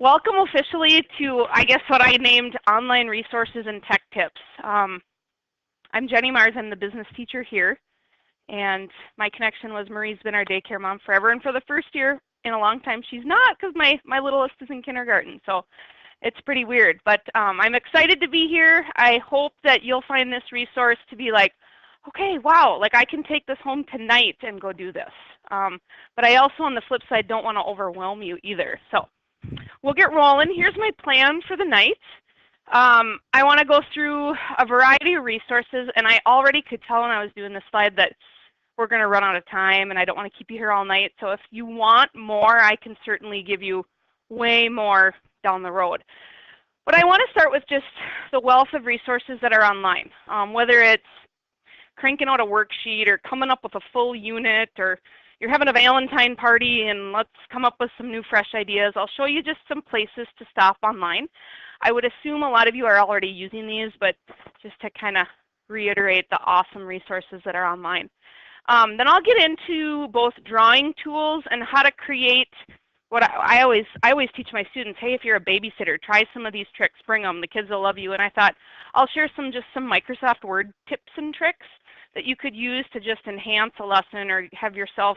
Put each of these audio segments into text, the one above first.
Welcome officially to, I guess, what I named Online Resources and Tech Tips. I'm Jenny Mars. I'm the business teacher here. And my connection was Marie's been our daycare mom forever. And for the first year in a long time, she's not, because my littlest is in kindergarten. So it's pretty weird. But I'm excited to be here. I hope that you'll find this resource to be like, okay, wow, like I can take this home tonight and go do this. But I also, on the flip side, don't want to overwhelm you either. So we'll get rolling. Here's my plan for the night. I want to go through a variety of resources, and I already could tell when I was doing this slide that we're going to run out of time, and I don't want to keep you here all night. So if you want more, I can certainly give you way more down the road. But I want to start with just the wealth of resources that are online, whether it's cranking out a worksheet or coming up with a full unit, or you're having a Valentine party and let's come up with some new fresh ideas. I'll show you just some places to stop online. I would assume a lot of you are already using these, but just to kind of reiterate the awesome resources that are online. Then I'll get into both drawing tools and how to create what I always teach my students, hey, if you're a babysitter, try some of these tricks, bring them, the kids will love you. And I thought I'll share some Microsoft Word tips and tricks that you could use to just enhance a lesson or have yourself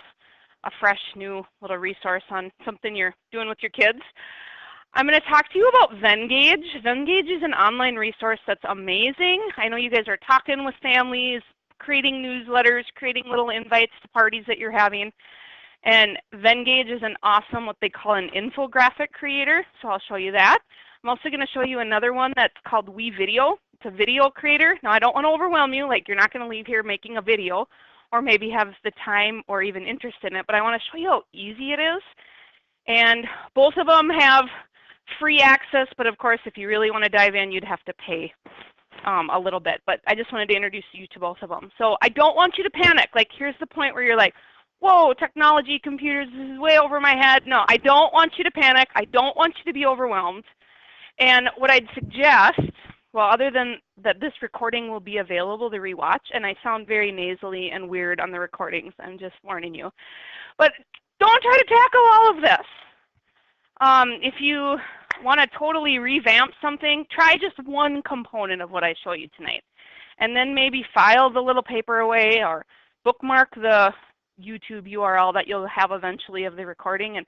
a fresh new little resource on something you're doing with your kids. I'm going to talk to you about Venngage. Venngage is an online resource that's amazing. I know you guys are talking with families, creating newsletters, creating little invites to parties that you're having. And Venngage is an awesome, what they call an infographic creator. So I'll show you that. I'm also going to show you another one that's called WeVideo. It's a video creator. Now I don't want to overwhelm you, like you're not going to leave here making a video or maybe have the time or even interest in it, but I want to show you how easy it is. And both of them have free access, but of course if you really want to dive in, you'd have to pay a little bit. But I just wanted to introduce you to both of them. So I don't want you to panic. Like here's the point where you're like, whoa, technology, computers, this is way over my head. No, I don't want you to panic. I don't want you to be overwhelmed. And what I'd suggest, well, other than that this recording will be available to rewatch, and I sound very nasally and weird on the recordings, I'm just warning you. But don't try to tackle all of this. If you want to totally revamp something, try just one component of what I show you tonight. And then maybe file the little paper away or bookmark the YouTube URL that you'll have eventually of the recording, and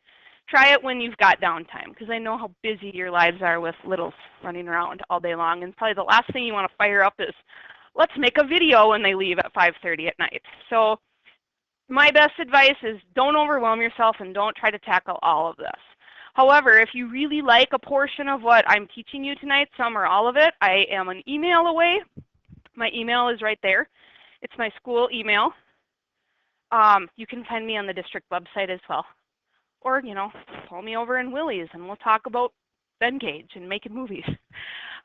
try it when you've got downtime, because I know how busy your lives are with littles running around all day long. And probably the last thing you want to fire up is, let's make a video when they leave at 5:30 at night. So my best advice is don't overwhelm yourself and don't try to tackle all of this. However, if you really like a portion of what I'm teaching you tonight, some or all of it, I am an email away. My email is right there. It's my school email. You can find me on the district website as well. Or, you know, call me over in Willie's and we'll talk about Venngage and making movies.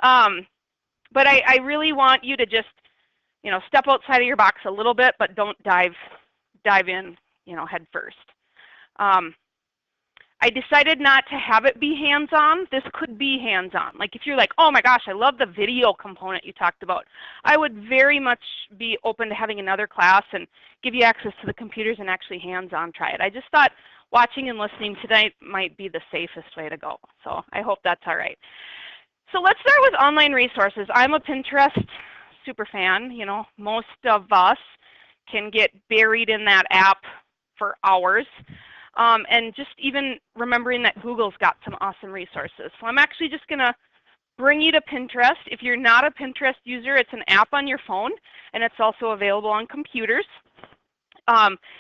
But I really want you to just, you know, step outside of your box a little bit, but don't dive in, you know, head first. I decided not to have it be hands-on. This could be hands-on. Like if you're like, oh my gosh, I love the video component you talked about, I would very much be open to having another class and give you access to the computers and actually hands-on try it. I just thought watching and listening tonight might be the safest way to go. So I hope that's all right. So let's start with online resources. I'm a Pinterest super fan. You know, most of us can get buried in that app for hours. And just even remembering that Google's got some awesome resources. So I'm actually just going to bring you to Pinterest. If you're not a Pinterest user, it's an app on your phone, and it's also available on computers.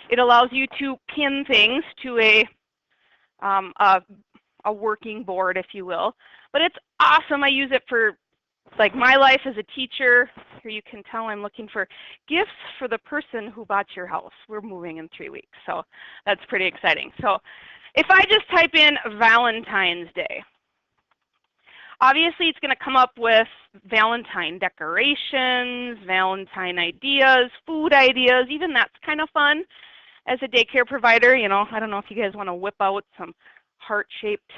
It allows you to pin things to a working board, if you will. But it's awesome. I use it for like my life as a teacher. Here you can tell I'm looking for gifts for the person who bought your house. We're moving in 3 weeks, so that's pretty exciting. So if I just type in Valentine's Day, obviously it's going to come up with Valentine decorations, Valentine ideas, food ideas. Even that's kind of fun as a daycare provider. You know, I don't know if you guys want to whip out some heart-shaped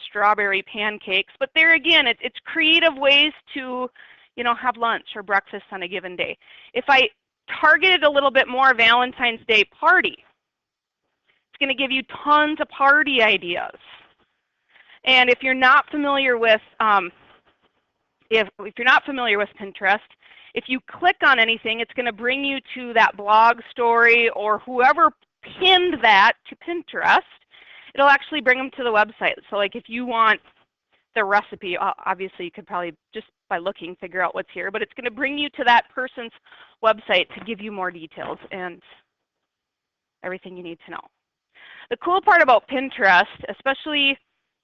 strawberry pancakes, but there again, it's creative ways to, you know, have lunch or breakfast on a given day. If I targeted a little bit more Valentine's Day party, it's going to give you tons of party ideas. And if you're not familiar with if you're not familiar with Pinterest, if you click on anything, it's going to bring you to that blog story or whoever pinned that to Pinterest. It'll actually bring them to the website. So like if you want the recipe, obviously you could probably just by looking figure out what's here, but it's going to bring you to that person's website to give you more details and everything you need to know. The cool part about Pinterest, especially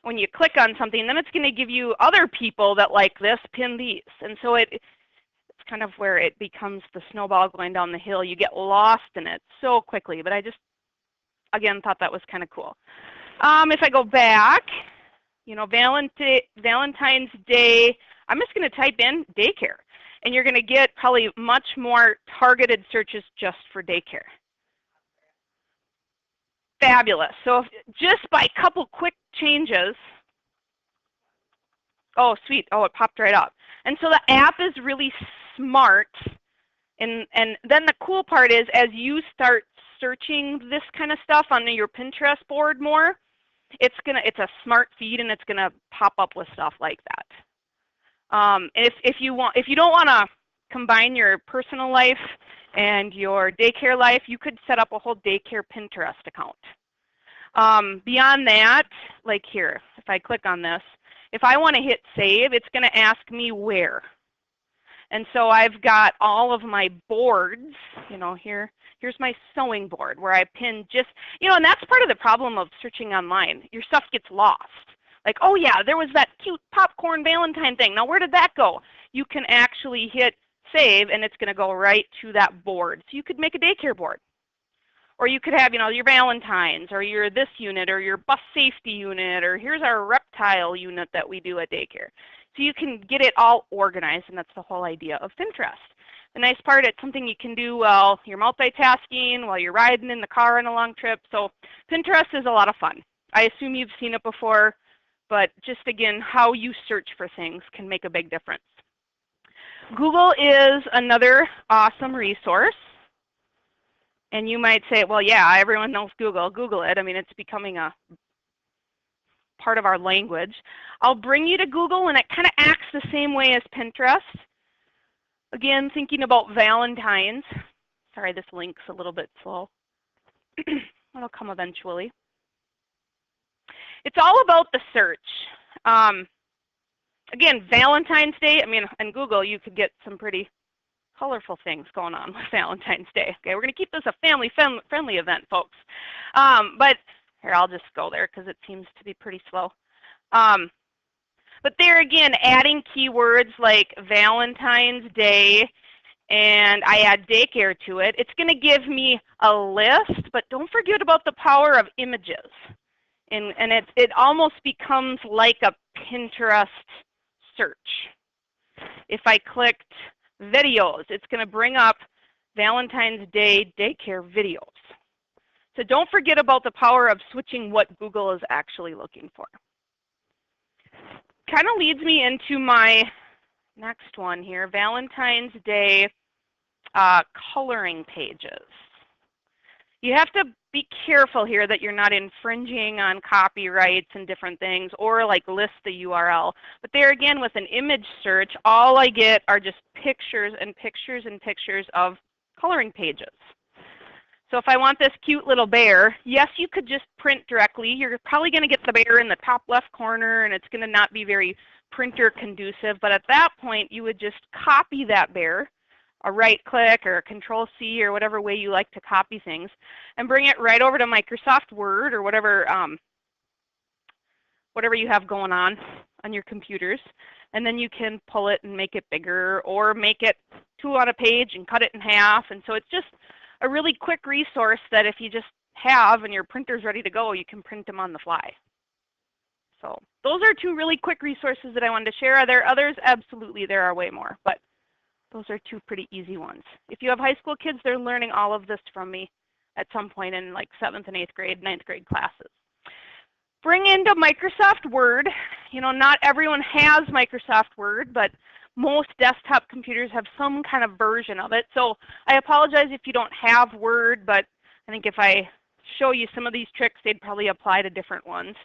when you click on something, then it's going to give you other people that like this, pin these. And so it's kind of where it becomes the snowball going down the hill. You get lost in it so quickly, but I just, again, thought that was kind of cool. If I go back, you know, Valentine's Day, I'm just going to type in daycare, and you're going to get probably much more targeted searches just for daycare. Fabulous. So just by a couple quick changes, oh, sweet. Oh, it popped right up. And so the app is really smart. And then the cool part is as you start searching this kind of stuff on your Pinterest board more, it's a smart feed and it's gonna pop up with stuff like that. If you don't want to combine your personal life and your daycare life, you could set up a whole daycare Pinterest account. Beyond that, like here, if I click on this, if I want to hit save, it's going to ask me where. And so I've got all of my boards, you know, here's my sewing board where I pin just, you know, and that's part of the problem of searching online. Your stuff gets lost. Like, oh yeah, there was that cute popcorn Valentine thing. Now where did that go? You can actually hit save and it's going to go right to that board. So you could make a daycare board. Or you could have, you know, your Valentines or your this unit or your bus safety unit or here's our reptile unit that we do at daycare. So you can get it all organized, and that's the whole idea of Pinterest. The nice part, it's something you can do while you're multitasking, while you're riding in the car on a long trip. So Pinterest is a lot of fun. I assume you've seen it before, but just again, how you search for things can make a big difference. Google is another awesome resource. And you might say, well, yeah, everyone knows Google. Google it. I mean, it's becoming a part of our language. I'll bring you to Google, and it kind of acts the same way as Pinterest. Again, thinking about Valentine's. Sorry, this link's a little bit slow. It'll come eventually. It's all about the search. Again, Valentine's Day, I mean, in Google, you could get some pretty colorful things going on with Valentine's Day. Okay, we're going to keep this a family-friendly event, folks. But here, I'll just go there because it seems to be pretty slow. But there again, adding keywords like Valentine's Day, and I add daycare to it, it's going to give me a list, but don't forget about the power of images. And it almost becomes like a Pinterest search. If I clicked videos, it's going to bring up Valentine's Day daycare videos. So don't forget about the power of switching what Google is actually looking for. Kind of leads me into my next one here, Valentine's Day coloring pages. You have to be careful here that you're not infringing on copyrights and different things or like list the URL. But there again, with an image search, all I get are just pictures and pictures and pictures of coloring pages. So if I want this cute little bear, yes, you could just print directly. You're probably going to get the bear in the top left corner, and it's going to not be very printer conducive. But at that point, you would just copy that bear, a right click or a Control-C or whatever way you like to copy things, and bring it right over to Microsoft Word or whatever you have going on your computers. And then you can pull it and make it bigger or make it 2 on a page and cut it in half. And so it's just a really quick resource that if you just have and your printer's ready to go, you can print them on the fly. So those are 2 really quick resources that I wanted to share. Are there others? Absolutely, there are way more, but those are 2 pretty easy ones. If you have high school kids, they're learning all of this from me at some point in like 7th and 8th grade, 9th grade classes. Bring into Microsoft Word. You know, not everyone has Microsoft Word, but most desktop computers have some kind of version of it. So I apologize if you don't have Word, but I think if I show you some of these tricks, they'd probably apply to different ones.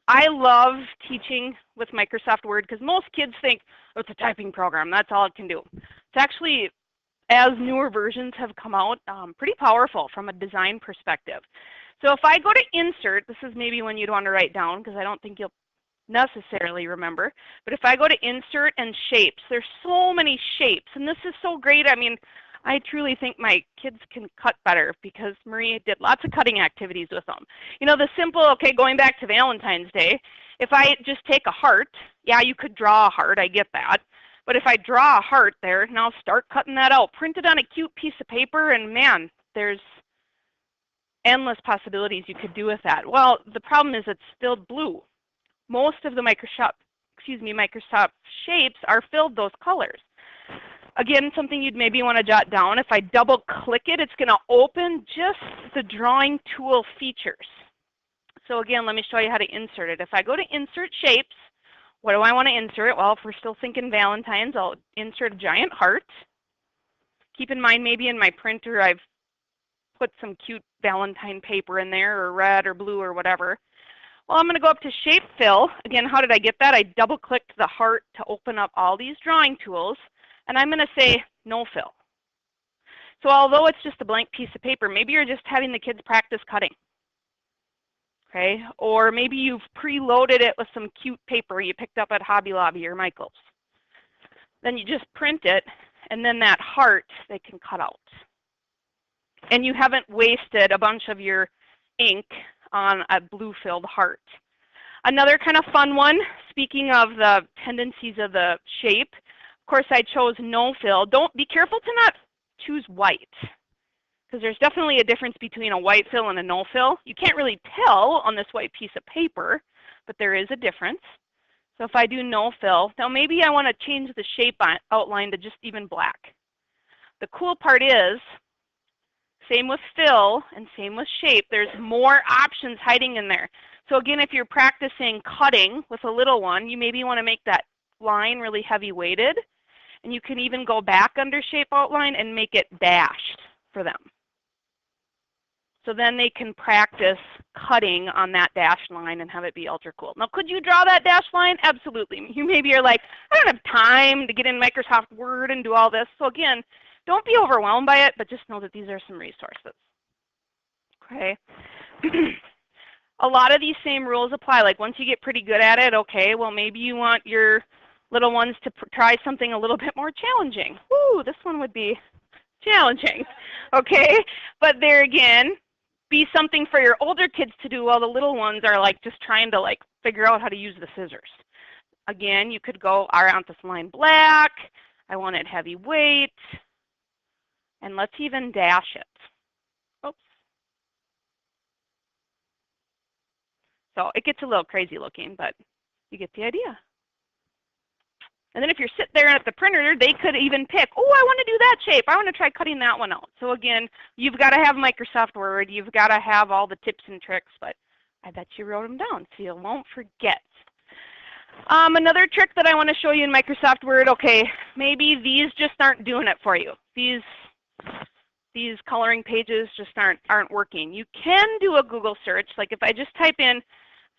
I love teaching with Microsoft Word because most kids think, oh, it's a typing program, that's all it can do. It's actually, as newer versions have come out, pretty powerful from a design perspective. So if I go to Insert, this is maybe when you'd want to write down because I don't think you'll necessarily remember, but if I go to Insert and Shapes, there's so many shapes, and this is so great. I mean, I truly think my kids can cut better because Marie did lots of cutting activities with them. You know, the simple, okay, going back to Valentine's Day, if I just take a heart, yeah, you could draw a heart, I get that. But if I draw a heart there, now start cutting that out. Print it on a cute piece of paper, and man, there's endless possibilities you could do with that. Well, the problem is it's filled blue. Most of the Microsoft shapes are filled those colors. Again, something you'd maybe want to jot down, if I double click it, it's going to open just the drawing tool features. So again, let me show you how to insert it. If I go to Insert Shapes, what do I want to insert? Well, if we're still thinking Valentine's, I'll insert a giant heart. Keep in mind, maybe in my printer I've put some cute Valentine paper in there, or red or blue or whatever. Well, I'm going to go up to Shape Fill. Again, how did I get that? I double clicked the heart to open up all these drawing tools. And I'm going to say no fill. So although it's just a blank piece of paper, maybe you're just having the kids practice cutting. Okay? Or maybe you've preloaded it with some cute paper you picked up at Hobby Lobby or Michael's. Then you just print it, and then that heart they can cut out. And you haven't wasted a bunch of your ink on a blue-filled heart. Another kind of fun one, speaking of the tendencies of the shape, of course, I chose no fill. Don't be careful to not choose white, because there's definitely a difference between a white fill and a no fill. You can't really tell on this white piece of paper, but there is a difference. So if I do no fill, now maybe I want to change the shape outline to just even black. The cool part is, same with fill and same with shape, there's more options hiding in there. So again, if you're practicing cutting with a little one, you maybe want to make that line really heavy weighted. And you can even go back under shape outline and make it dashed for them. So then they can practice cutting on that dashed line and have it be ultra cool. Now, could you draw that dashed line? Absolutely. You maybe are like, I don't have time to get in Microsoft Word and do all this. So again, don't be overwhelmed by it, but just know that these are some resources. Okay. A lot of these same rules apply. Like once you get pretty good at it, okay, well maybe you want your little ones to try something a little bit more challenging. Woo, this one would be challenging, okay? But there again, be something for your older kids to do while the little ones are like just trying to like figure out how to use the scissors. Again, you could go, I want this line black, I want it heavy weight, and let's even dash it. Oops. So it gets a little crazy looking, but you get the idea. And then if you're sitting there at the printer, they could even pick, oh, I want to do that shape. I want to try cutting that one out. So again, you've got to have Microsoft Word. You've got to have all the tips and tricks, but I bet you wrote them down so you won't forget. Another trick that I want to show you in Microsoft Word, okay, maybe these just aren't doing it for you. These coloring pages just aren't working. You can do a Google search. Like if I just type in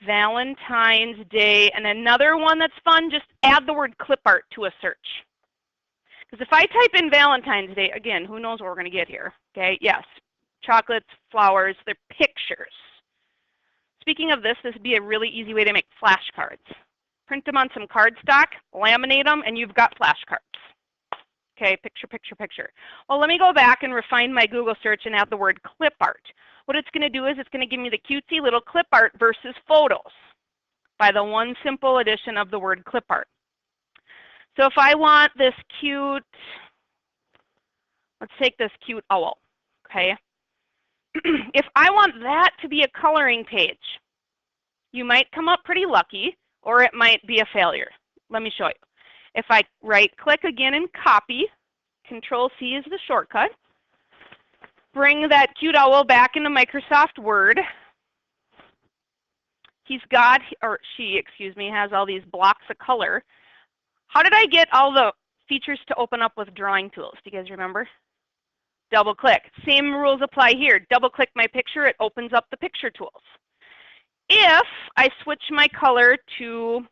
Valentine's Day, and another one that's fun, just add the word clip art to a search. Because if I type in Valentine's Day, again, who knows what we're going to get here, okay? Yes, chocolates, flowers, they're pictures. Speaking of this would be a really easy way to make flashcards. Print them on some cardstock, laminate them, and you've got flashcards. Okay, picture, picture, picture. Well, let me go back and refine my Google search and add the word clip art. What it's going to do is it's going to give me the cutesy little clip art versus photos by the one simple addition of the word clip art. So if I want this cute, let's take this cute owl, okay? If I want that to be a coloring page, you might come up pretty lucky, or it might be a failure. Let me show you. If I right-click again and copy, Control-C is the shortcut. Bring that cute owl back into Microsoft Word. He's got, or she, excuse me, has all these blocks of color. How did I get all the features to open up with drawing tools? Do you guys remember? Double-click. Same rules apply here. Double-click my picture, it opens up the picture tools. if I switch my color to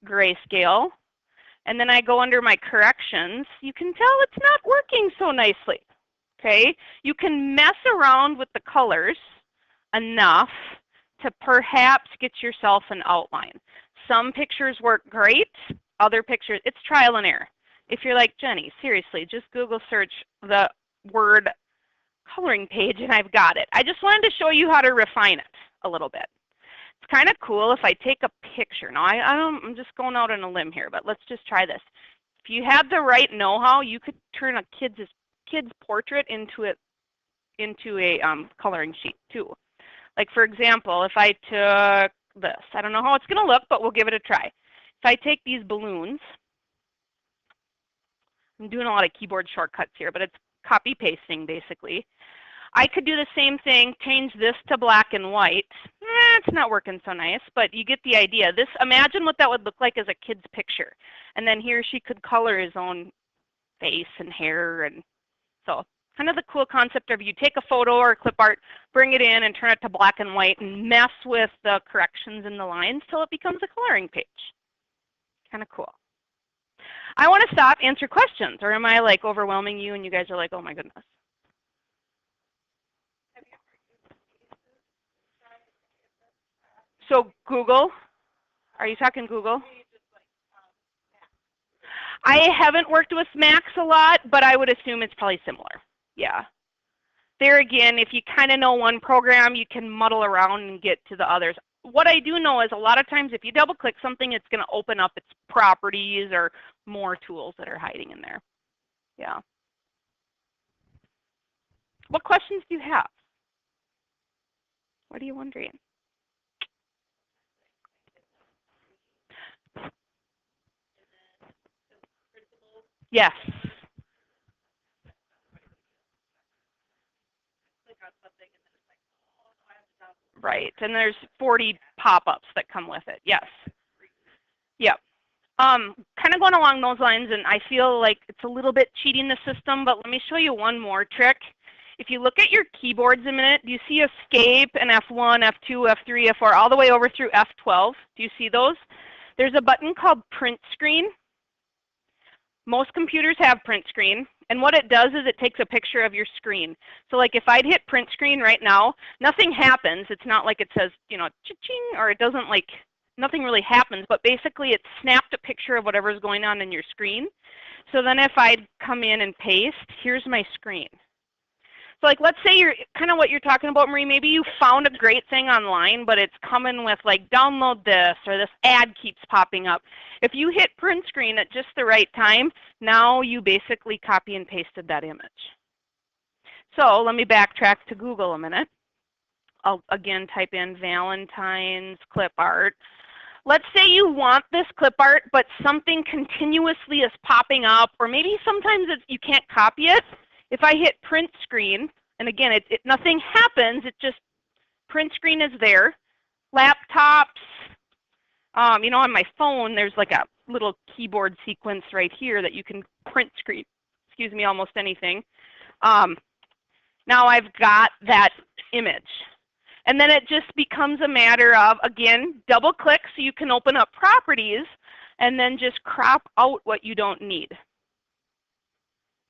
grayscale, and then I go under my corrections, you can tell it's not working so nicely. Okay, you can mess around with the colors enough to perhaps get yourself an outline. Some pictures work great, other pictures, it's trial and error. If you're like, Jenny, seriously, just Google search the word coloring page and I've got it. I just wanted to show you how to refine it a little bit. It's kind of cool if I take a picture. Now, I'm just going out on a limb here, but let's just try this. If you had the right know-how, you could turn a kid's portrait into a coloring sheet too. Like for example, if I took this, I don't know how it's going to look, but we'll give it a try. If I take these balloons, I'm doing a lot of keyboard shortcuts here, but it's copy pasting basically. I could do the same thing, change this to black and white. It's not working so nice, but you get the idea. This, imagine what that would look like as a kid's picture. And then he or she could color his own face and hair. And so kind of the cool concept of you take a photo or a clip art, bring it in and turn it to black and white and mess with the corrections in the lines till it becomes a coloring page. Kind of cool. I want to stop, answer questions, or am I like overwhelming you and you guys are like, oh my goodness. So Google, are you talking Google? I haven't worked with Max a lot, but I would assume it's probably similar. Yeah. There again, if you kind of know one program, you can muddle around and get to the others. What I do know is a lot of times if you double click something, it's going to open up its properties or more tools that are hiding in there. Yeah. What questions do you have? What are you wondering? Yes. Right, and there's 40 pop-ups that come with it. Yes. Yep. Kind of going along those lines, and I feel like it's a little bit cheating the system, but let me show you one more trick. If you look at your keyboards a minute, do you see Escape and F1, F2, F3, F4, all the way over through F12? Do you see those? There's a button called Print Screen. Most computers have print screen, and what it does is it takes a picture of your screen. So like if I'd hit print screen right now, nothing happens. It's not like it says, you know, cha-ching, or it doesn't like, nothing really happens, but basically it snapped a picture of whatever's going on in your screen. So then if I'd come in and paste, here's my screen. So like let's say you're kind of what you're talking about, Marie, maybe you found a great thing online, but it's coming with like download this or this ad keeps popping up. If you hit print screen at just the right time, now you basically copy and pasted that image. So let me backtrack to Google a minute. I'll again type in Valentine's clip art. Let's say you want this clip art, but something continuously is popping up, or maybe sometimes you can't copy it. If I hit print screen, and again, nothing happens, it just, print screen is there. Laptops, you know, on my phone, there's like a little keyboard sequence right here that you can print screen, excuse me, almost anything. Now I've got that image. And then it just becomes a matter of, again, double click so you can open up properties and then just crop out what you don't need.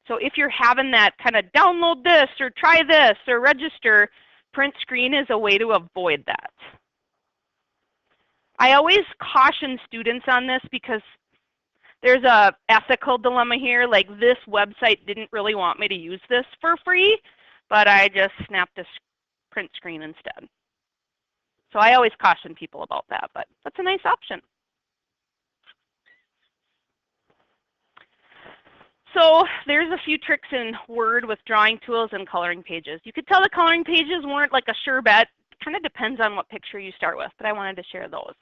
So if you're having that kind of download this or try this or register, print screen is a way to avoid that. I always caution students on this because there's a ethical dilemma here. Like this website didn't really want me to use this for free, but I just snapped a print screen instead. So I always caution people about that, but that's a nice option. So there's a few tricks in Word with drawing tools and coloring pages. You could tell the coloring pages weren't like a sure bet. It kind of depends on what picture you start with, but I wanted to share those.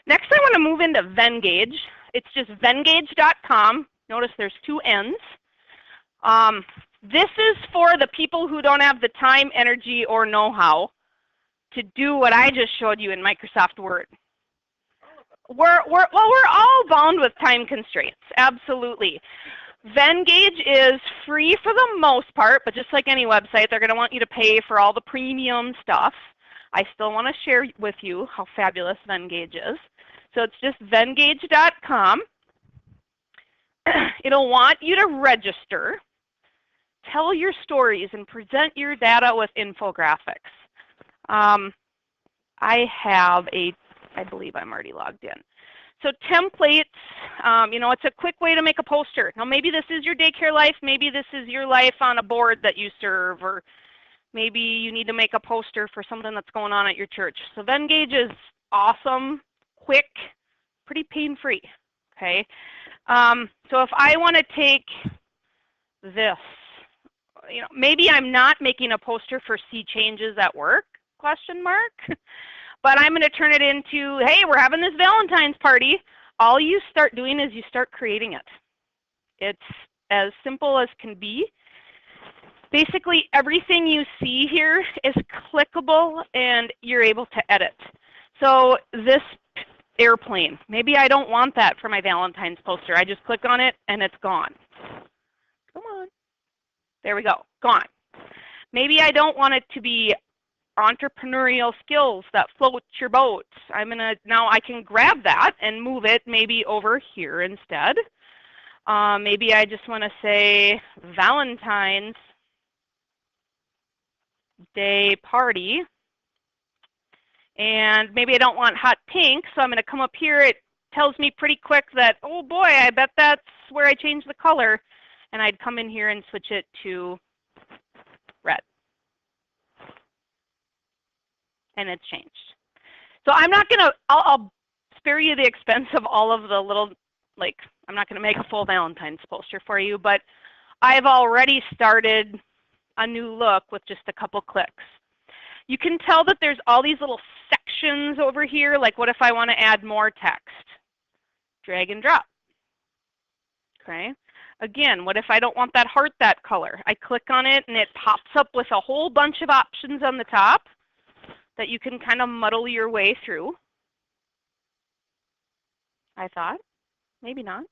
Next, I want to move into Venngage. It's just venngage.com. Notice there's 2 N's. This is for the people who don't have the time, energy, or know-how to do what I just showed you in Microsoft Word. We're all bound with time constraints, absolutely. Venngage is free for the most part, but just like any website, they're going to want you to pay for all the premium stuff. I still want to share with you how fabulous Venngage is. So it's just venngage.com. It'll want you to register, tell your stories, and present your data with infographics. I believe I'm already logged in. So templates, it's a quick way to make a poster. Now maybe this is your daycare life, maybe this is your life on a board that you serve, or maybe you need to make a poster for something that's going on at your church. So Venngage is awesome, quick, pretty pain-free, okay? So if I want to take this, maybe I'm not making a poster for See Changes at Work, question mark, but I'm going to turn it into, hey, we're having this Valentine's party. All you start doing is you start creating it. It's as simple as can be. Basically, everything you see here is clickable and you're able to edit. So this airplane, maybe I don't want that for my Valentine's poster. I just click on it and it's gone. Come on. There we go, gone. Maybe I don't want it to be entrepreneurial skills that float your boat. Now I can grab that and move it maybe over here instead. Maybe I just want to say Valentine's Day party. And maybe I don't want hot pink, so I'm going to come up here. It tells me pretty quick that, oh boy, I bet that's where I changed the color. And I'd come in here and switch it to red. And it's changed. So I'm not going to, I'll spare you the expense of all of the little, I'm not going to make a full Valentine's poster for you, but I've already started a new look with just a couple clicks. You can tell that there's all these little sections over here, like what if I want to add more text? Drag and drop, okay? Again, what if I don't want that heart that color? I click on it and it pops up with a whole bunch of options on the top that you can kind of muddle your way through. I thought, maybe not.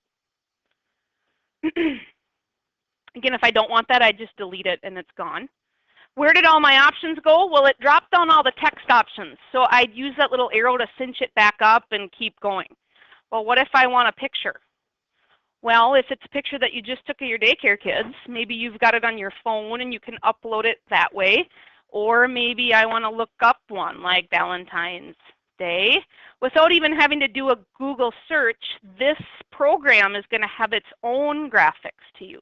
Again, if I don't want that, I just delete it and it's gone. Where did all my options go? Well, it dropped down all the text options. So I'd use that little arrow to cinch it back up and keep going. Well, what if I want a picture? Well, if it's a picture that you just took of your daycare kids, maybe you've got it on your phone and you can upload it that way. Or maybe I want to look up one like Valentine's Day. Without even having to do a Google search, this program is going to have its own graphics to use.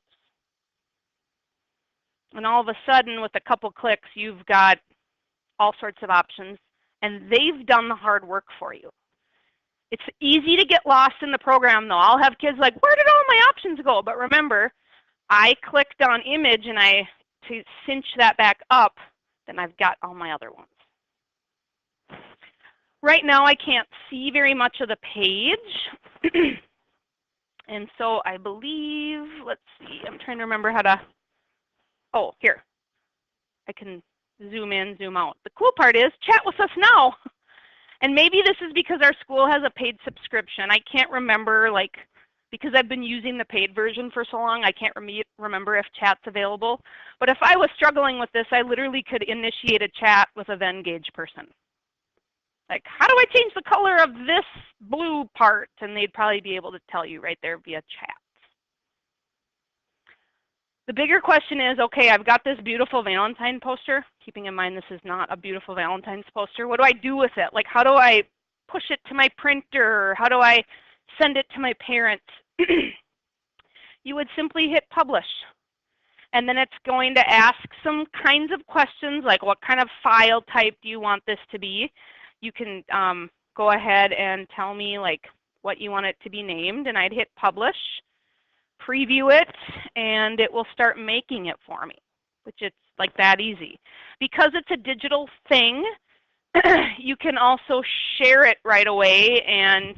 And all of a sudden, with a couple clicks, you've got all sorts of options, and they've done the hard work for you. It's easy to get lost in the program, though. I'll have kids like, where did all my options go? But remember, I clicked on image, and to cinch that back up, then I've got all my other ones. Right now, I can't see very much of the page. And so I believe, let's see, I'm trying to remember how to, oh, here. I can zoom in, zoom out. The cool part is, chat with us now. And maybe this is because our school has a paid subscription. I can't remember, because I've been using the paid version for so long, I can't remember if chat's available. But if I was struggling with this, I literally could initiate a chat with a Venngage person. Like, how do I change the color of this blue part? And they'd probably be able to tell you right there via chat. The bigger question is, okay, I've got this beautiful Valentine poster. Keeping in mind this is not a beautiful Valentine's poster. What do I do with it? Like, how do I push it to my printer? How do I send it to my parents? You would simply hit publish. And then it's going to ask some kinds of questions, like what kind of file type do you want this to be? You can go ahead and tell me what you want it to be named, and I'd hit publish. Preview it, and it will start making it for me, which it's like that easy. Because it's a digital thing, you can also share it right away and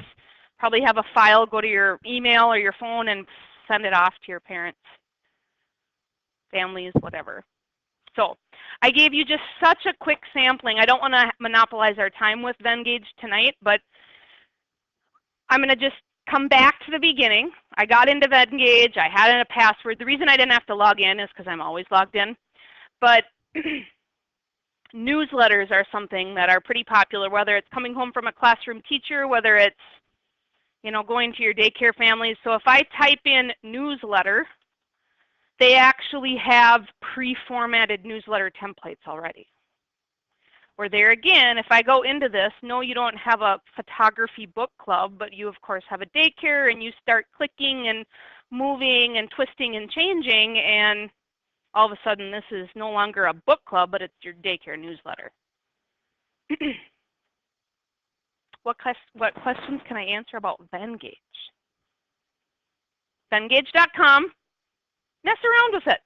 probably have a file go to your email or your phone and send it off to your parents, families, whatever. So I gave you just such a quick sampling. I don't want to monopolize our time with Venngage tonight, but I'm going to just come back to the beginning. I got into Venngage. I had a password. The reason I didn't have to log in is because I'm always logged in. But Newsletters are something that are pretty popular, whether it's coming home from a classroom teacher, whether it's going to your daycare families. So if I type in newsletter, they actually have pre-formatted newsletter templates already. Or there again, if I go into this, no, you don't have a photography book club, but you of course have a daycare, and you start clicking and moving and twisting and changing, and all of a sudden this is no longer a book club, but it's your daycare newsletter. What questions can I answer about Venngage? Venngage.com. Mess around with it.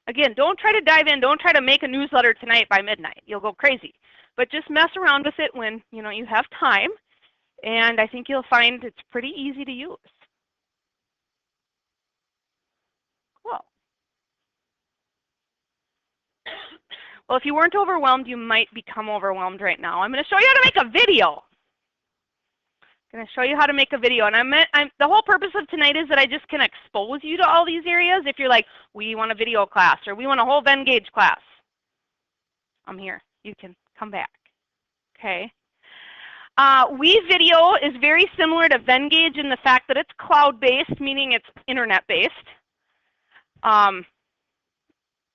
Again, don't try to dive in. Don't try to make a newsletter tonight by midnight. You'll go crazy. But just mess around with it when you have time, and I think you'll find it's pretty easy to use. Cool. Well, if you weren't overwhelmed, you might become overwhelmed right now. I'm going to show you how to make a video. I'm going to show you how to make a video. And the whole purpose of tonight is that I just can expose you to all these areas. If you're like, we want a video class, or we want a whole Venngage class, I'm here. You can come back. Okay. WeVideo is very similar to Venngage in the fact that it's cloud-based, meaning it's internet-based.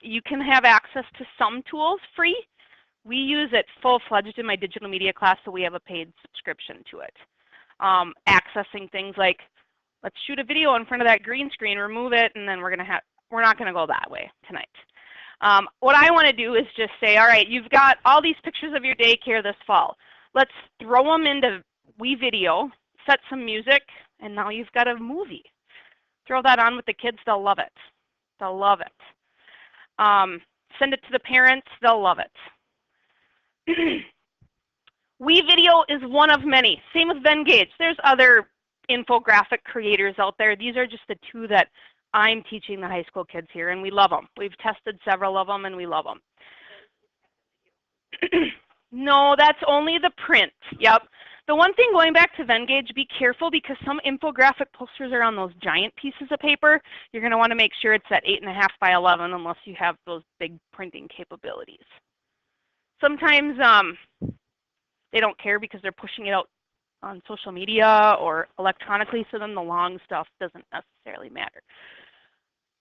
You can have access to some tools free. We use it full-fledged in my digital media class, so we have a paid subscription to it. Accessing things like, let's shoot a video in front of that green screen, remove it, and then we're not going to go that way tonight. What I want to do is just say, all right, you've got all these pictures of your daycare this fall. Let's throw them into WeVideo, set some music, and now you've got a movie. Throw that on with the kids, they'll love it. They'll love it. Send it to the parents, they'll love it. WeVideo is one of many. Same with Venngage. There's other infographic creators out there. These are just the two that I'm teaching the high school kids here, and we love them. We've tested several of them, and we love them. No, that's only the print. Yep. The one thing, going back to Venngage, be careful because some infographic posters are on those giant pieces of paper. You're going to want to make sure it's at 8.5 by 11 unless you have those big printing capabilities. Sometimes they don't care because they're pushing it out on social media or electronically, so then the long stuff doesn't necessarily matter.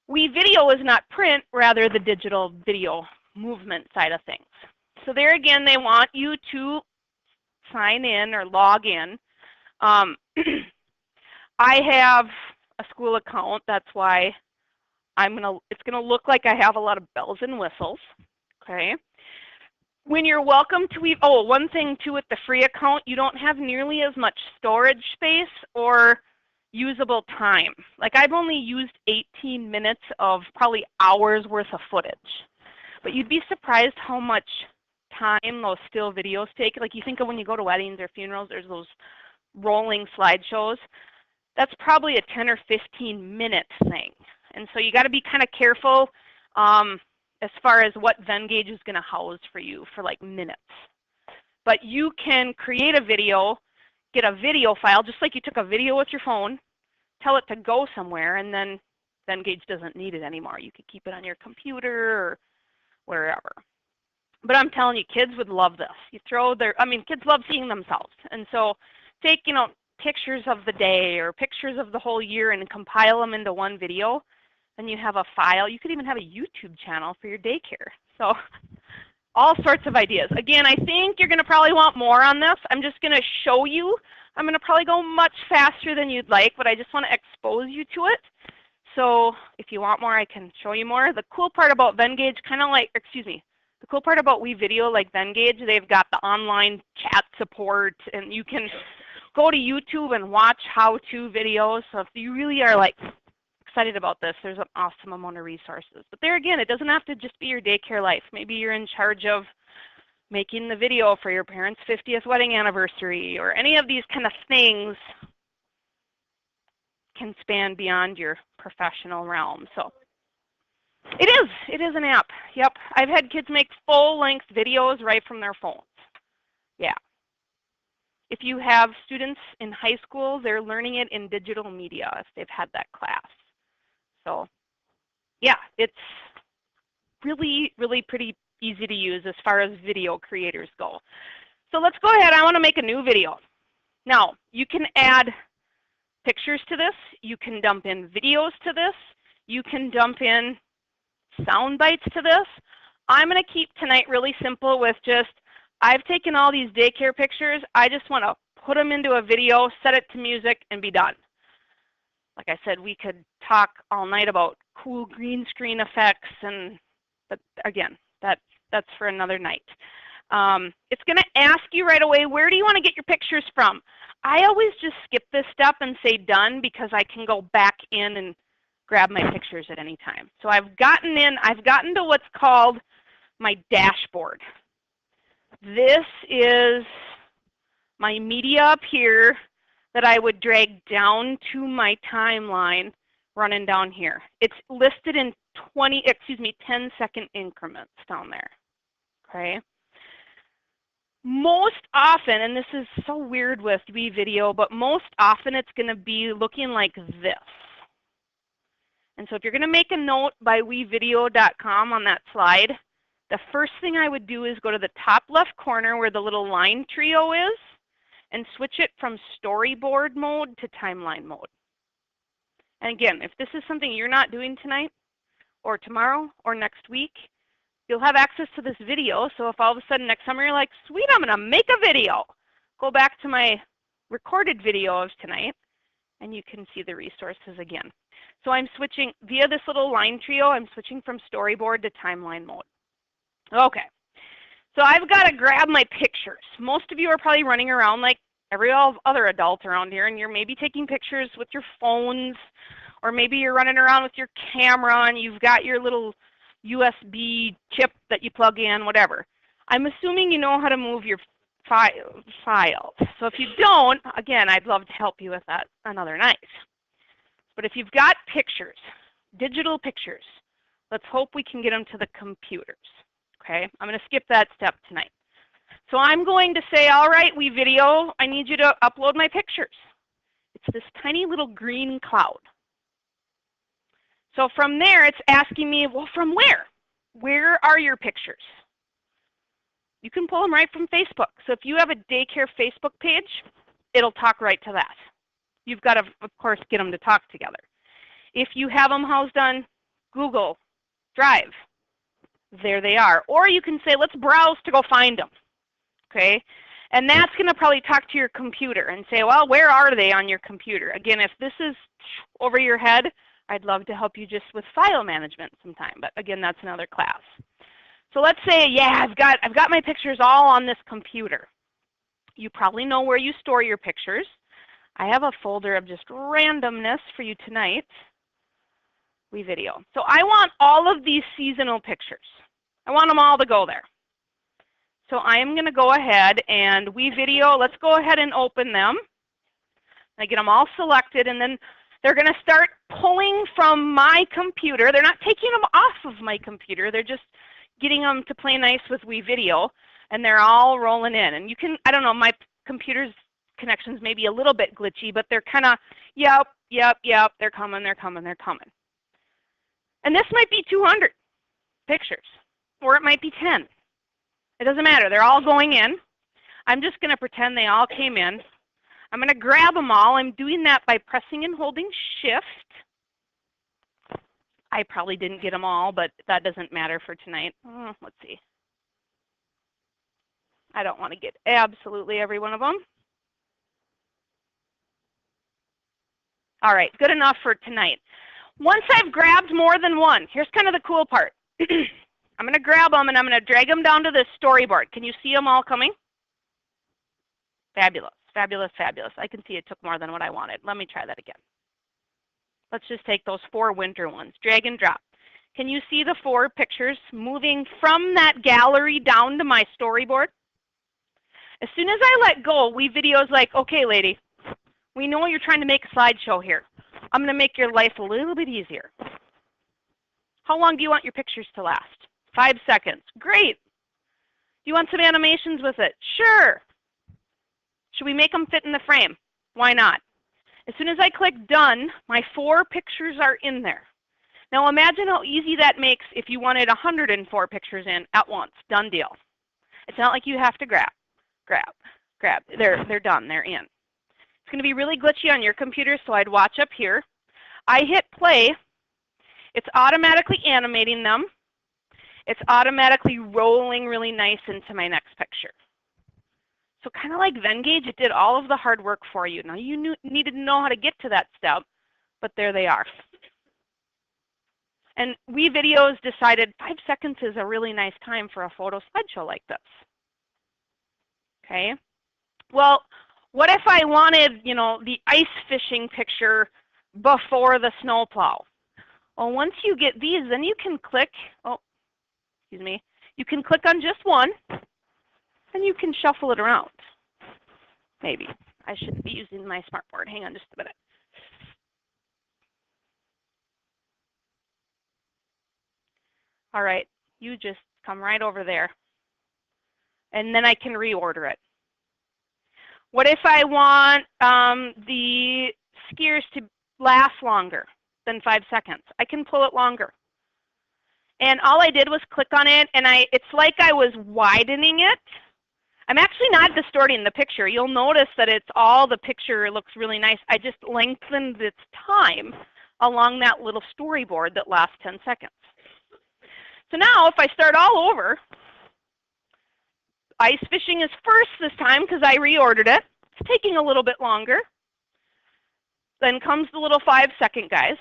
WeVideo is not print, rather the digital video movement side of things. So there again, they want you to sign in or log in. I have a school account. That's why it's gonna look like I have a lot of bells and whistles. Okay. When you're welcome to, one thing too with the free account, you don't have nearly as much storage space or usable time. Like I've only used 18 minutes of probably hours worth of footage. But you'd be surprised how much time those still videos take. Like you think of when you go to weddings or funerals, there's those rolling slideshows. That's probably a 10 or 15 minute thing. And so you got to be kind of careful as far as what Venngage is going to house for you for like minutes. But you can create a video, get a video file, just like you took a video with your phone, tell it to go somewhere, and then Venngage doesn't need it anymore. You could keep it on your computer or wherever. But I'm telling you, kids would love this. Kids love seeing themselves. And so take, pictures of the day or pictures of the whole year and compile them into one video. Then you have a file. You could even have a YouTube channel for your daycare. So all sorts of ideas. Again, I think you're going to probably want more on this. I'm just going to show you. I'm going to probably go much faster than you'd like, but I just want to expose you to it. So if you want more, I can show you more. The cool part about Venngage, the cool part about WeVideo, like Venngage, they've got the online chat support, and you can go to YouTube and watch how-to videos. So if you really are like excited about this, there's an awesome amount of resources. But there again, it doesn't have to just be your daycare life. Maybe you're in charge of making the video for your parents' 50th wedding anniversary, or any of these kind of things can span beyond your professional realm. So it is an app. Yep, I've had kids make full-length videos right from their phones. Yeah. If you have students in high school, they're learning it in digital media if they've had that class. So yeah, it's really, really pretty easy to use as far as video creators go. So let's go ahead. I want to make a new video. Now, you can add pictures to this. You can dump in videos to this. You can dump in sound bites to this. I'm going to keep tonight really simple with just, I've taken all these daycare pictures. I just want to put them into a video, set it to music, and be done. Like I said, we could talk all night about cool green screen effects, but again, that's for another night. It's going to ask you right away, where do you want to get your pictures from? I always just skip this step and say done because I can go back in and grab my pictures at any time. So I've gotten to what's called my dashboard. This is my media up here that I would drag down to my timeline running down here. It's listed in 10-second increments down there, okay? Most often, and this is so weird with WeVideo, but most often it's going to be looking like this. And so if you're going to make a note by wevideo.com on that slide, the first thing I would do is go to the top left corner where the little line trio is and switch it from storyboard mode to timeline mode. And again, if this is something you're not doing tonight or tomorrow or next week, you'll have access to this video. So if all of a sudden next summer you're like, sweet, I'm going to make a video, go back to my recorded video of tonight and you can see the resources again. So I'm switching via this little line trio, I'm switching from storyboard to timeline mode. Okay, so I've got to grab my pictures. Most of you are probably running around like every other adult around here, and you're maybe taking pictures with your phones, or maybe you're running around with your camera and you've got your little USB chip that you plug in, whatever. I'm assuming you know how to move your files. So if you don't, again, I'd love to help you with that another night. But if you've got pictures, digital pictures, let's hope we can get them to the computers. Okay, I'm going to skip that step tonight. So I'm going to say, all right, WeVideo, I need you to upload my pictures. It's this tiny little green cloud. So from there, it's asking me, well, from where? Where are your pictures? You can pull them right from Facebook. So if you have a daycare Facebook page, it'll talk right to that. You've got to, of course, get them to talk together. If you have them housed on Google Drive, there they are. Or you can say, let's browse to go find them. Okay? And that's going to probably talk to your computer and say, well, where are they on your computer? Again, if this is over your head, I'd love to help you just with file management sometime. But again, that's another class. So let's say, yeah, I've got my pictures all on this computer. You probably know where you store your pictures. I have a folder of just randomness for you tonight. WeVideo. So I want all of these seasonal pictures. I want them all to go there. So I am going to go ahead and WeVideo, let's go ahead and open them. I get them all selected, and then they're going to start pulling from my computer. They're not taking them off of my computer. They're just getting them to play nice with WeVideo, and they're all rolling in. And you can, I don't know, my computer's connections may be a little bit glitchy, but they're kind of, yep, they're coming. And this might be 200 pictures, or it might be 10. It doesn't matter. They're all going in. I'm just going to pretend they all came in. I'm going to grab them all. I'm doing that by pressing and holding Shift. I probably didn't get them all, but that doesn't matter for tonight. Let's see. I don't want to get absolutely every one of them. All right, good enough for tonight. Once I've grabbed more than one, here's kind of the cool part. I'm going to grab them and I'm going to drag them down to this storyboard. Can you see them all coming? Fabulous, fabulous, fabulous. I can see it took more than what I wanted. Let me try that again. Let's just take those 4 winter ones. Drag and drop. Can you see the 4 pictures moving from that gallery down to my storyboard? As soon as I let go, WeVideo's like, okay, lady, we know you're trying to make a slideshow here. I'm going to make your life a little bit easier. How long do you want your pictures to last? 5 seconds. Great. Do you want some animations with it? Sure. Should we make them fit in the frame? Why not? As soon as I click done, my 4 pictures are in there. Now imagine how easy that makes if you wanted 104 pictures in at once. Done deal. It's not like you have to grab. They're done. They're in. It's going to be really glitchy on your computer, so I'd watch up here. I hit play. It's automatically animating them. It's automatically rolling really nice into my next picture. So kind of like Venngage, it did all of the hard work for you. Now you needed to know how to get to that step, but there they are. And WeVideos decided 5 seconds is a really nice time for a photo slideshow like this. Okay. Well, what if I wanted, the ice fishing picture before the snowplow? Well, once you get these, then you can click, you can click on just one, and you can shuffle it around. Maybe. I shouldn't be using my smartboard. Hang on just a minute. All right, you just come right over there. And then I can reorder it. What if I want the skiers to last longer than 5 seconds? I can pull it longer. And all I did was click on it, and it's like I was widening it. I'm actually not distorting the picture. You'll notice that the picture looks really nice. I just lengthened its time along that little storyboard that lasts 10 seconds. So now if I start all over, ice fishing is first this time because I reordered it. It's taking a little bit longer. Then comes the little 5-second guys.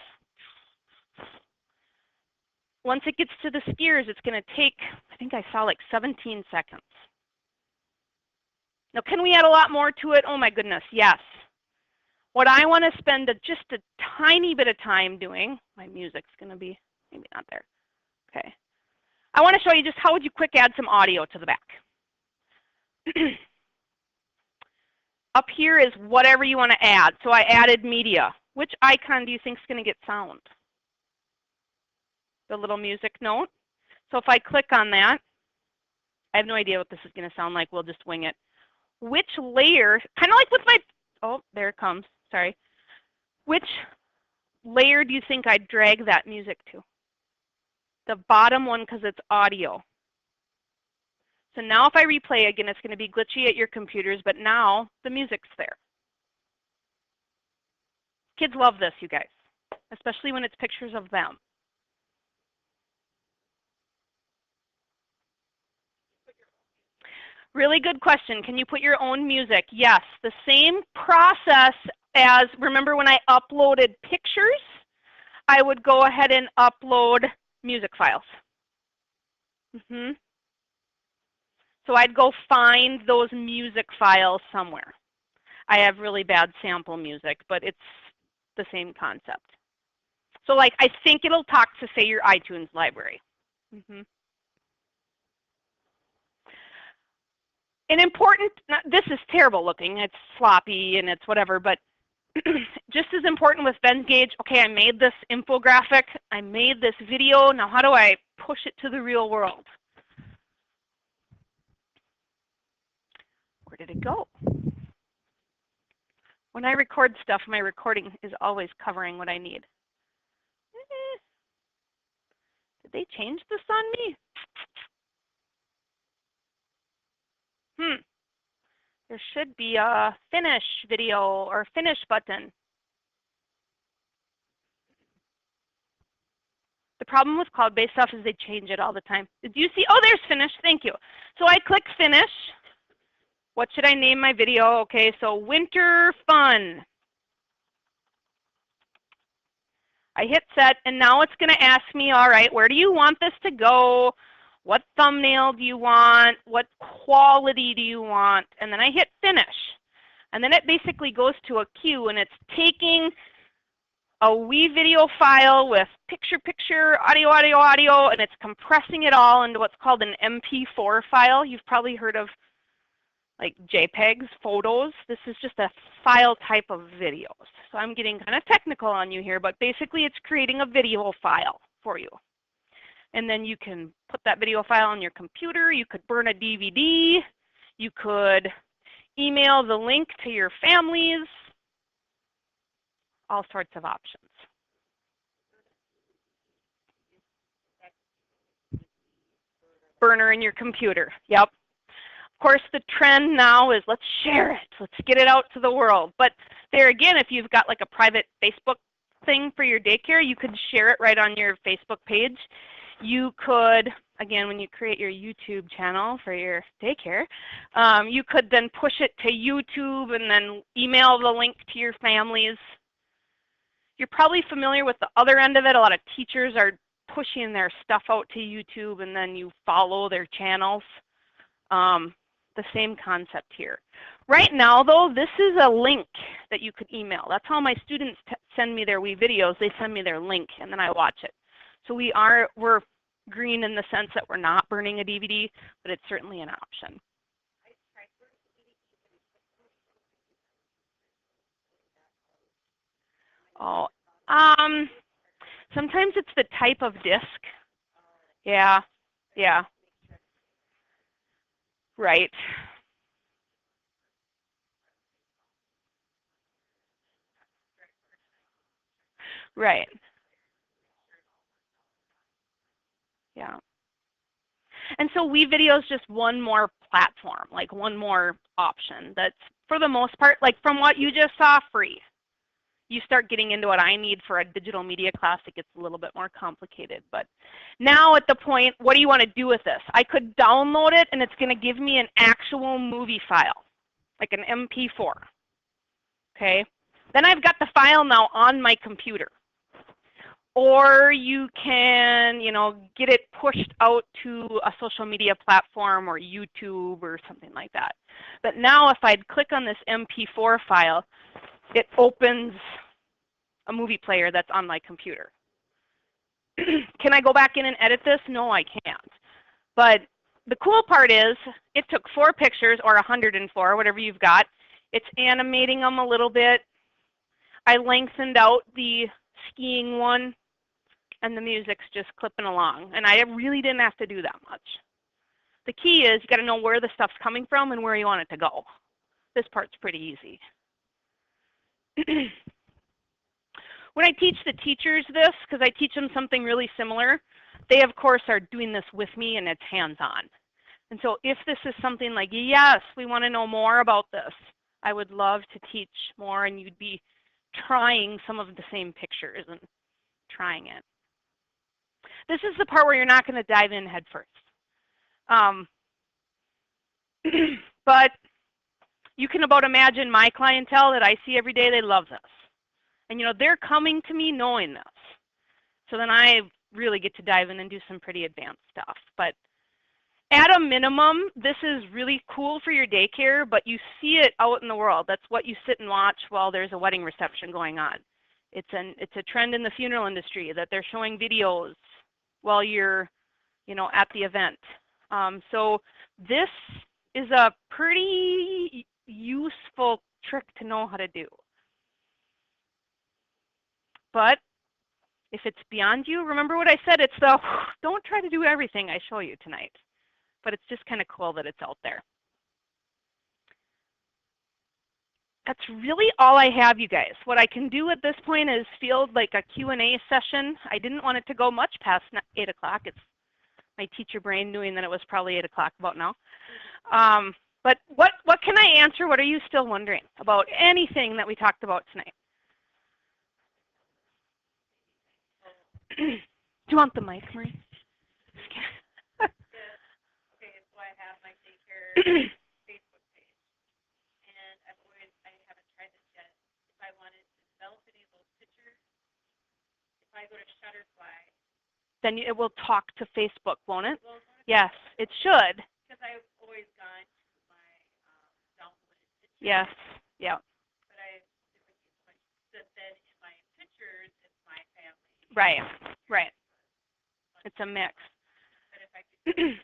Once it gets to the skiers, it's going to take, I think I saw like 17 seconds. Now, can we add a lot more to it? Oh my goodness, yes. What I want to spend just a tiny bit of time doing, my music's going to be maybe not there. Okay. I want to show you just how would you quick add some audio to the back. Up here is whatever you want to add. So I added media. Which icon do you think is going to get sound? The little music note. So if I click on that, I have no idea what this is going to sound like. We'll just wing it. Which layer, kind of like with my, oh, there it comes, sorry. Which layer do you think I'd drag that music to? The bottom one because it's audio. So now if I replay again, it's going to be glitchy at your computers, but now the music's there. Kids love this, you guys, especially when it's pictures of them. Really good question. Can you put your own music? Yes. The same process as, remember when I uploaded pictures, I would go ahead and upload music files. So I'd go find those music files somewhere. I have really bad sample music, but it's the same concept. So like I think it'll talk to, say, your iTunes library. An important, this is terrible looking, it's sloppy and it's whatever, but just as important with Venngage, okay, I made this infographic, I made this video, now how do I push it to the real world? Where did it go? When I record stuff, my recording is always covering what I need. Did they change this on me? There should be a finish video or finish button. The problem with cloud-based stuff is they change it all the time. Did you see? Oh, there's finish. Thank you. So I click finish. What should I name my video? Okay, so winter fun. I hit set, and now it's going to ask me, all right, where do you want this to go? What thumbnail do you want? What quality do you want? And then I hit finish. And then it basically goes to a queue, and it's taking a WeVideo file with picture, audio, and it's compressing it all into what's called an MP4 file. You've probably heard of like JPEGs, photos. This is just a file type of videos. So I'm getting kind of technical on you here, but basically it's creating a video file for you. And then you can put that video file on your computer. You could burn a DVD. You could email the link to your families. All sorts of options. burner in your computer. Yep. Of course, the trend now is let's share it. Let's get it out to the world. But there again, if you've got like a private Facebook thing for your daycare, you could share it right on your Facebook page. You could, again, when you create your YouTube channel for your daycare, you could then push it to YouTube and then email the link to your families. You're probably familiar with the other end of it. A lot of teachers are pushing their stuff out to YouTube and then you follow their channels. The same concept here. Right now though, this is a link that you could email. That's how my students send me their videos. They send me their link and then I watch it. So we're green in the sense that we're not burning a DVD, but it's certainly an option. Oh, sometimes it's the type of disc. Yeah, yeah. Right. Right. Yeah. And so WeVideo is just one more platform, like one more option that's for the most part, like from what you just saw, free. You start getting into what I need for a digital media class, it gets a little bit more complicated. But now at the point, what do you want to do with this? I could download it and it's going to give me an actual movie file, like an MP4. Okay. Then I've got the file now on my computer. Or you can, get it pushed out to a social media platform or YouTube or something like that. But now if I'd click on this MP4 file, it opens a movie player that's on my computer. Can I go back in and edit this? No, I can't. But the cool part is it took 4 pictures or 104, whatever you've got. It's animating them a little bit. I lengthened out the skiing one and the music's just clipping along. And I really didn't have to do that much. The key is you got to know where the stuff's coming from and where you want it to go. This part's pretty easy. When I teach the teachers this, because I teach them something really similar, they of course are doing this with me and it's hands-on. And so if this is something like, yes, we want to know more about this, I would love to teach more and you'd be trying some of the same pictures and trying it. This is the part where you're not going to dive in head first. But you can about imagine my clientele that I see every day, they love this. And they're coming to me knowing this. So then I really get to dive in and do some pretty advanced stuff. But at a minimum, this is really cool for your daycare, but you see it out in the world. That's what you sit and watch while there's a wedding reception going on. It's a trend in the funeral industry that they're showing videos while you're, at the event. So this is a pretty useful trick to know how to do. But if it's beyond you, remember what I said, it's the don't try to do everything I show you tonight. But it's just kind of cool that it's out there. That's really all I have, you guys. What I can do at this point is field like a Q&A session. I didn't want it to go much past 8 o'clock. It's my teacher brain knowing that it was probably 8 o'clock about now. But what can I answer? What are you still wondering about anything that we talked about tonight? Do you want the mic, Marie? Okay, so I have my daycare Facebook page, and I haven't tried this yet. If I wanted to develop any of those pictures, if I go to Shutterfly, then it will talk to Facebook, won't it? Yes, it should. Because I've always gone to my downloaded pictures. Yes, yeah. But then in my pictures, it's my family. Right, right. It's a mix. But if I could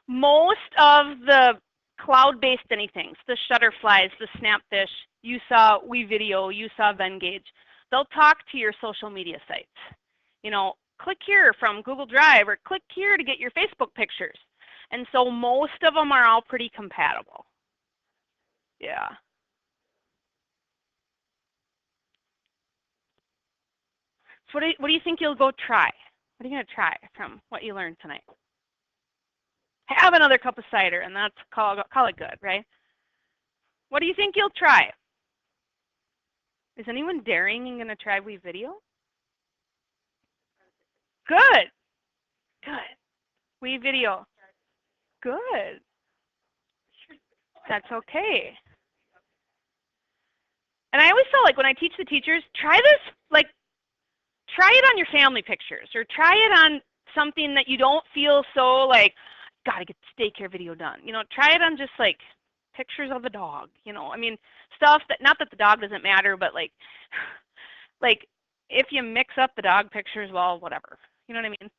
most of the cloud-based anythings, the Shutterflies, the Snapfish, you saw WeVideo, you saw Venngage, they'll talk to your social media sites. Click here from Google Drive or click here to get your Facebook pictures. And so most of them are all pretty compatible. Yeah. So what do you think you'll go try? What are you going to try from what you learned tonight? Have another cup of cider, and that's call it good, right? What do you think you'll try? Is anyone daring and going to try WeVideo? Good. Good. WeVideo. Good. That's okay. And I always feel like when I teach the teachers, try this, like, try it on your family pictures, or try it on something that you don't feel so like, gotta get this daycare video done. You know, try it on just like pictures of the dog. You know, I mean, stuff that, not that the dog doesn't matter, but like if you mix up the dog pictures, well, whatever. You know what I mean?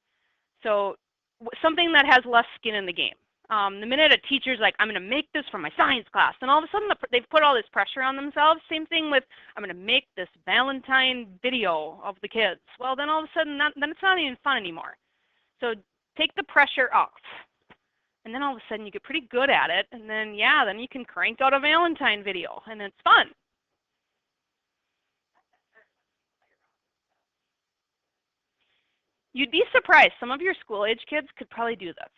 So something that has less skin in the game. The minute a teacher's like, I'm going to make this for my science class, and all of a sudden they've put all this pressure on themselves. Same thing with, I'm going to make this Valentine video of the kids. Well, then all of a sudden, then it's not even fun anymore. So take the pressure off. And then all of a sudden you get pretty good at it, and then, yeah, then you can crank out a Valentine video, and it's fun. You'd be surprised. Some of your school-age kids could probably do this.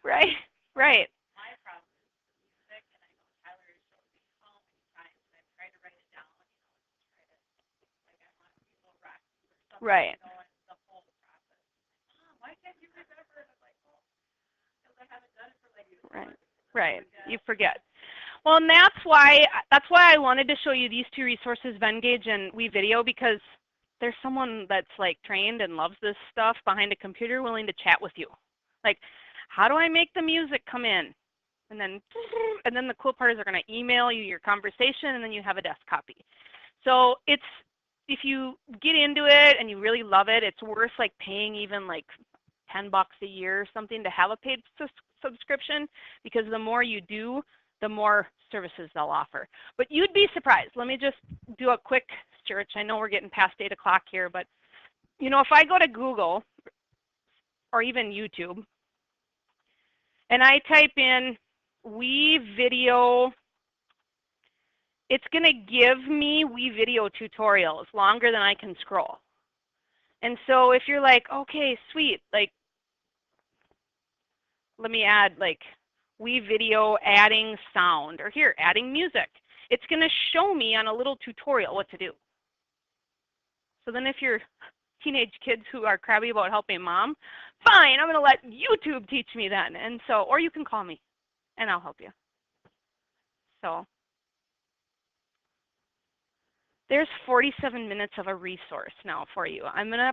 Right. My problem is the music, and I know Tyler has showed me how many times, and I've tried to write it down, you know, and try to, like, I want people rock or something, Right. you know, and the whole process. Mom, why can't you remember? And I'm like, well, because I haven't done it for like 6 months. Right. You forget. Well, and that's why I wanted to show you these two resources, Venngage and WeVideo, because there's someone that's like trained and loves this stuff behind a computer willing to chat with you. Like, how do I make the music come in? And then the cool part is they're going to email you your conversation, and then you have a desk copy. So it's, if you get into it and you really love it, it's worth like paying even like $10 a year or something to have a paid subscription, because the more you do, the more services they'll offer. But you'd be surprised. Let me just do a quick search. I know we're getting past 8 o'clock here, but you know, if I go to Google or even YouTube and I type in WeVideo, it's going to give me WeVideo tutorials longer than I can scroll. And so if you're like, okay, sweet, like, let me add like WeVideo adding sound, or here, adding music. It's going to show me on a little tutorial what to do. So then if you're teenage kids who are crabby about helping mom, fine, I'm going to let YouTube teach me then. And so, or you can call me and I'll help you. So there's 47 minutes of a resource now for you. I'm going to